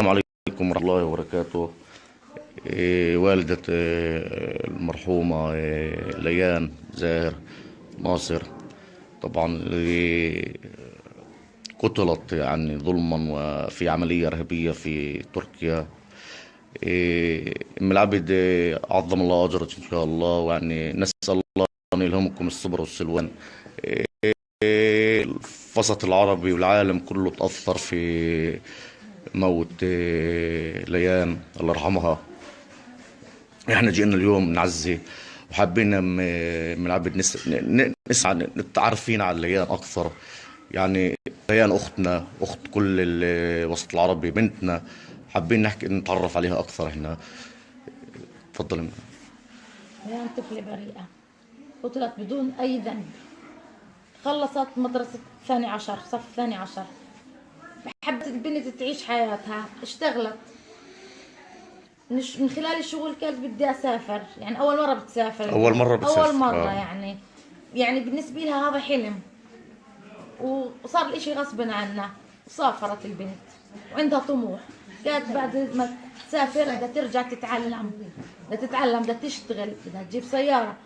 السلام عليكم ورحمة الله وبركاته. والدة المرحومة ليان زاهر ناصر، طبعا قتلت يعني ظلما وفي عملية إرهابية في تركيا. أم العبد عظم الله أجرك إن شاء الله، ويعني نسأل الله أن يلهمكم الصبر والسلوان. الوسط العربي والعالم كله تأثر في موت ليان الله يرحمها. احنا جينا اليوم نعزي، وحابين من العبد نسعى نتعرفين على ليان اكثر. يعني ليان اختنا، اخت كل الوسط العربي، بنتنا، حابين نحكي نتعرف عليها اكثر احنا. تفضلي. ليان طفلة بريئة قتلت بدون أي ذنب. خلصت مدرسة ثاني عشر، صف ثاني عشر. حبت البنت تعيش حياتها، اشتغلت. من خلال الشغل كانت بدي أسافر، يعني أول مرة بتسافر. أول مرة بتسافر. أول مرة يعني بالنسبة لها هذا حلم، وصار الإشي غصبا عنها. وسافرت البنت وعندها طموح. كانت بعد ما تسافر بدها ترجع تتعلم، بدها تشتغل، بدها تجيب سيارة.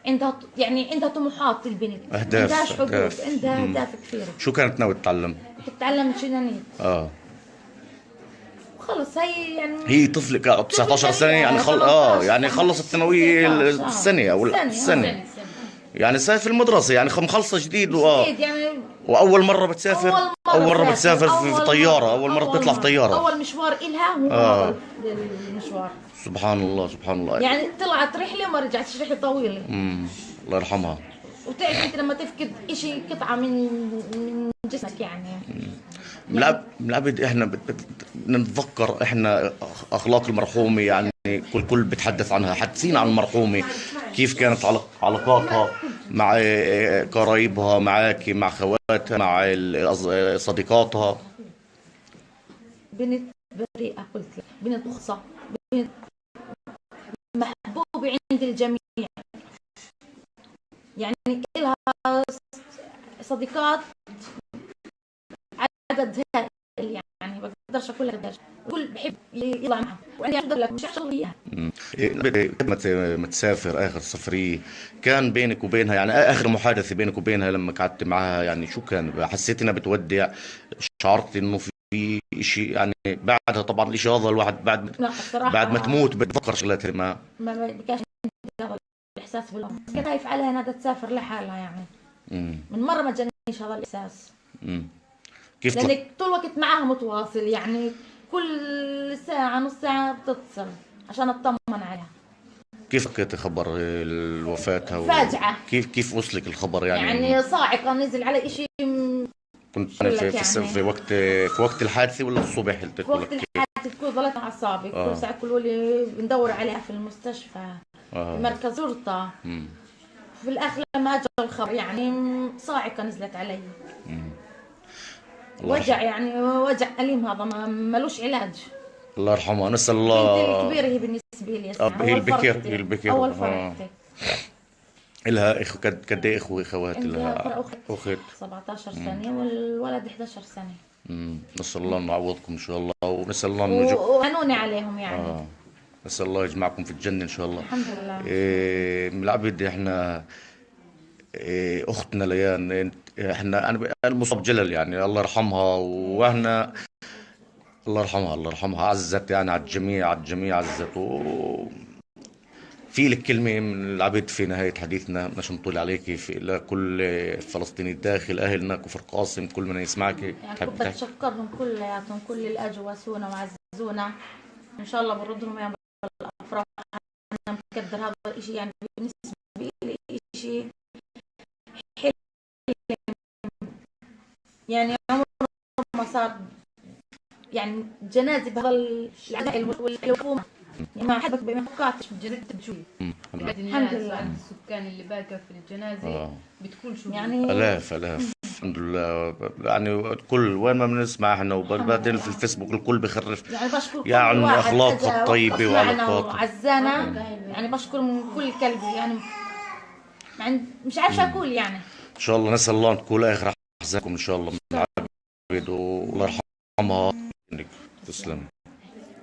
عندها طموحات البنت، أهداف، عندهاش حدود، أهداف. عندها أهداف كثيرة. شو كانت ناوي تتعلم؟ تتعلم شنانيت. خلص هي طفلة 19 سنة يعني يعني خلصت الثانوية السنة أو السنة. يعني في المدرسة، يعني مخلصة جديد يعني وأول مرة بتسافر. أول مرة بتسافر في طيارة، أول مرة بتطلع في طيارة. أول مشوار إلها هو هذا المشوار. سبحان الله سبحان الله. يعني طلعت رحلة وما رجعتش، رحلة طويلة. الله يرحمها. وتعرف أنت لما تفقد إشي، قطعة من جسمك يعني. بالعبد احنا نتذكر احنا اخلاق المرحومه، يعني كل بتحدث عنها، حدثينا عن المرحومه. كيف كانت علاقاتها مع قرايبها، معك، مع خواتها، مع صديقاتها؟ بنت بريئة، قلت لك بنت مخلصة، بنت محبوبة عند الجميع. يعني إلها صديقات عدد هائل، يعني ما بقدرش اقول لك. الكل بحب يطلع معها، وعندي اقول لك مش شغل اياها. ما تسافر اخر سفريه كان بينك وبينها، يعني اخر محادثه بينك وبينها لما قعدت معها، يعني شو كان؟ حسيت انها بتودع؟ شعرت انه في شيء يعني بعدها؟ طبعا الشيء هذا الواحد بعد ما تموت بتفكر شغلات ما بكاش هذا الاحساس بالامر. كنت خايف عليها انها تسافر لحالها يعني. من مره ما جانيش هذا الاحساس. كيف لانك طول الوقت معاها متواصل، يعني كل ساعة نص ساعة بتتصل عشان اطمن عليها. كيف فكيتي خبر الوفاة؟ فاجعة. كيف وصلك الخبر يعني؟ يعني صاعقة، نزل علي اشي. كنت في وقت الحادثة ولا الصبح؟ في وقت الحادثة كل ضلت على أعصابي. كل ساعة يقولوا لي بندور عليها في المستشفى، في مركز شرطة. في الآخر لما أجى الخبر يعني صاعقة نزلت علي. وجع، يعني وجع أليم، هذا ملوش علاج. الله يرحمها. نسأل الله. بنتي الكبيرة هي بالنسبة لي هي البكر أول فرحتي. إلها قد إيه إخوة أخوات؟ لها أخت 17 سنة والولد 11 سنة. نسأل الله أن يعوضكم إن شاء الله، ونسأل الله وهنوني عليهم يعني. نسأل الله يجمعكم في الجنة إن شاء الله. الحمد لله. من العبد إحنا أختنا ليان، إحنا أنا المصاب جلل، يعني الله يرحمها. وإحنا الله يرحمها، الله يرحمها، عزت يعني على الجميع، على الجميع عزت. في لك كلمة من العبد في نهاية حديثنا، مش نطول عليك، في لكل فلسطيني داخل أهلنا كفر قاسم، كل من يسمعك يعني بتشكرهم كلياتهم، كل اللي أجوا واسونا وعزونا. إن شاء الله بردهم يعني بالأفراح. أنا مقدر هذا الإشي، يعني بالنسبة لي إشي حلم، يعني عمره ما صار يعني جنازة بهذا العدائل والوفومة. يعني ما حدك ما فكرتش بجنازة بشوي. الحمد لله. السكان اللي باقى في الجنازة بتكون شو يعني آلاف الحمد لله. يعني كل وين ما بنسمع احنا، وبعدين في الفيسبوك الكل بخرف يعني بشكر يعني كل واحد اخلاقها الطيبة وعلاقاتها وعزانا. يعني بشكر من كل قلبي، يعني مش عارفة اقول يعني. ان شاء الله نسأل الله نكون اخر احزانكم ان شاء الله من العبد، والله يرحمها. تسلم.